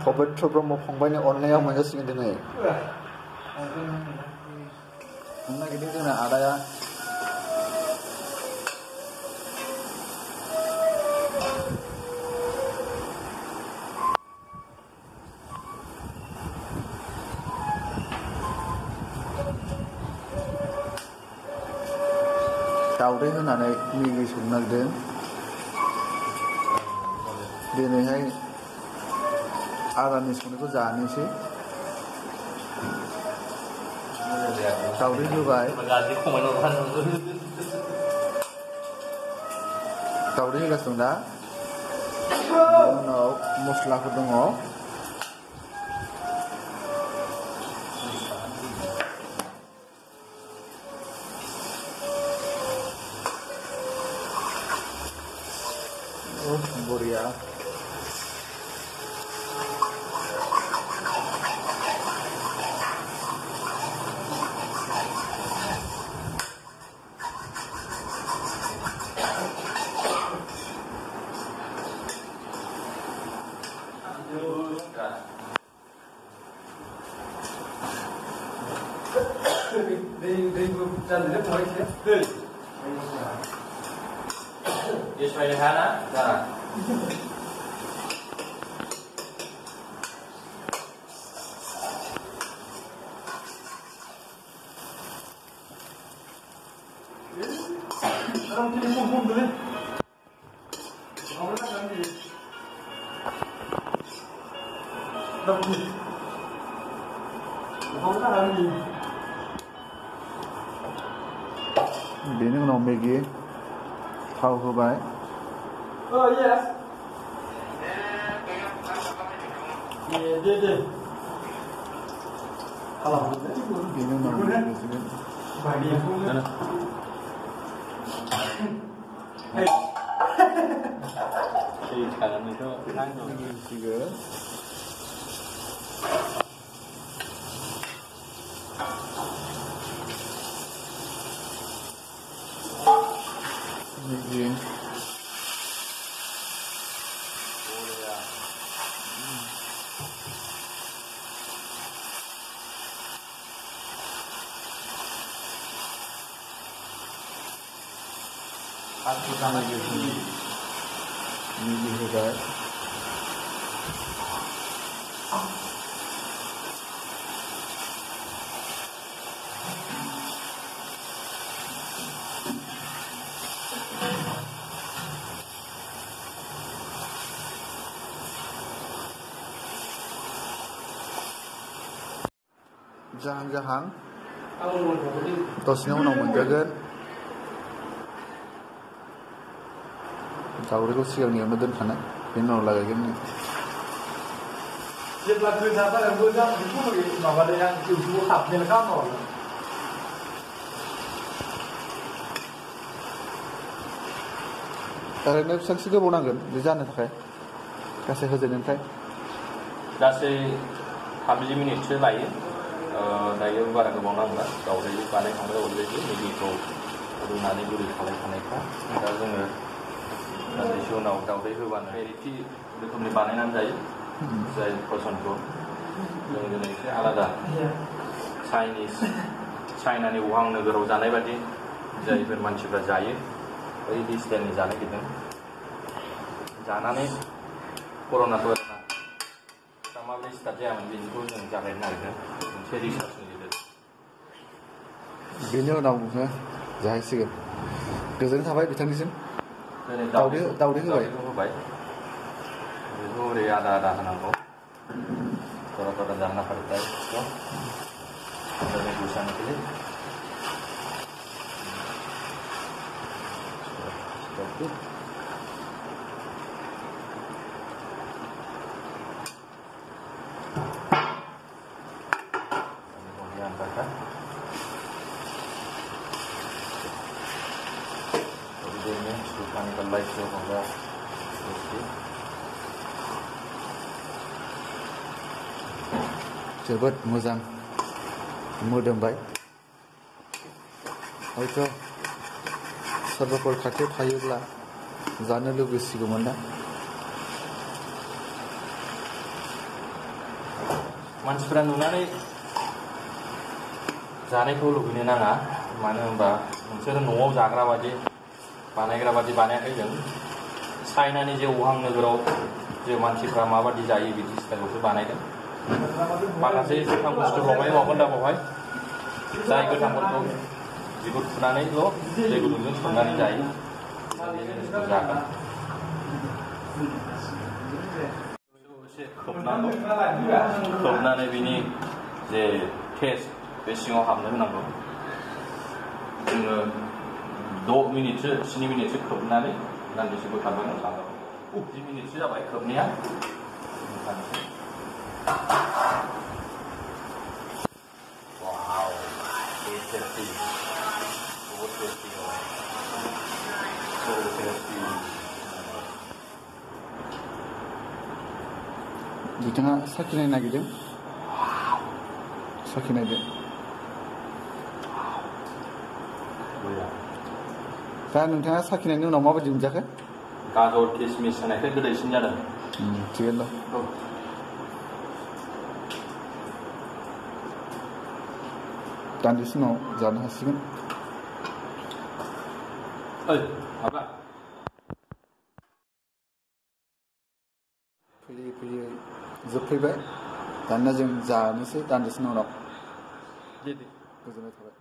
पबित्र ब्रह्म फंबायनि अननायाव मोनजासिगोन दिनै संनो नागिरदों जोंना आदाया दावदै होनानै मेगि संनो नागिरदों दिनैहाय आदानि संनायखौ जानोसै दावदै होबाय दावदै होगासिनो दं दा बेनि उनाव मस्लाफोर दङ बरिया Dia supaya leha na? Dah. Orang pilih pun boleh. Orang nak kami. Tapi, orang nak kami. बेनि उनाव मेगि थाव होबाय Oh yes. Dia. Kalau बेनि उनाव mana? Hey. Sekarang itu nanggung. juga मेगि मेगि होबाय जाहां दसेनि उनाव मोनजागोन दावदैखौ सिगांनियावनो दोनखानाय बेनि उनाव लागायगोन जेब्ला गोजा जागोन गोजा बेखौ माबादों आं इउटुबाव हाबनाय खालामो ओरैनो बेसेबांसो गोबाव नांगोन बे जानो थाखाय गासै होजेननायनिफ्राय गासै 30 मिनिटसो लायो दायो बारा गोबाव नांला दावदै बानायखांबाय अलरेडि मेगिखौ रुनानै गुरै खालामखानायखा दा जोङो दान्दिसे उनाव दावदै होबानो भेराइटि रोखोमनि बानायनानै जायो जाय पसन्दखौ जों दिनै एसे आलादा चाइनानि उहां नोगोराव जानाय बादि जायफोर मानसिफ्रा जायो बायदि स्टाइलनि जानो नागिरदों जानानै कर'नाखौ दा माबोरै स्टार्ट जायामोन बेखौ जों जागायनो नागिरदों मोनसे रिसार्चनि गेजेरजों बेनि उनाव जाहैसिगोन गोजोननाय थाबाय बिथांनिसिम दावदै होबाय बेखौ ओरै आदा होनांगौ थोड़ा डालना पड़ता है इसको अंदर में घुसाने के लिए जोबोद मोजां मोदोमबाय हयथ' सोरबाफोर खाथियाव थायोब्ला जानो लुबैसिगौमोन ना मानसिफ्रा नुनानै जानायखौ लुबैनो नाङा मानो होनबा नोंसोर न'आव जाग्रा बादि बानायग्रा बादि बानायाखै जों चाइनानि जे उहां नोगोराव जे मानसिफ्रा माबादि जायो बिदि स्टाइलखौसो बानायदों माखासे गोथां बुस्थुफ्रावहाय मावगोन दा बावहाय जाय गोथांफोरखौ बिगुर फुनानैल' दै गुदुंजों सोमनानै जायो बे जिनिसखौ जागोन एसे खोबनांगौ खोबनानै बिनि जे टेस्ट बे सिङाव हाबनो होनांगौ जोङो 6 मिनिटसो 7 मिनिटसो खोबनानै दान्दिसे बोखारबानो जागोन 10 मिनिटसो जाबाय खोबनाया वाव टेस्टी बहुत टेस्टी बिथाङा साखिनायनो नागिरदों साखिनायदो दा नोंथाङा साखिनायनि उनाव माबायदि मोनजाखो गाजर किसमिस होनायखाय गोदैसिन जादों थिगानो दं दान्दिसे उनाव जानो हासिगोन माबा फैयै फैयै जोबफैबाय दानिया जों जानोसै दान्दिसे उनाव गोजोननाय थाबाय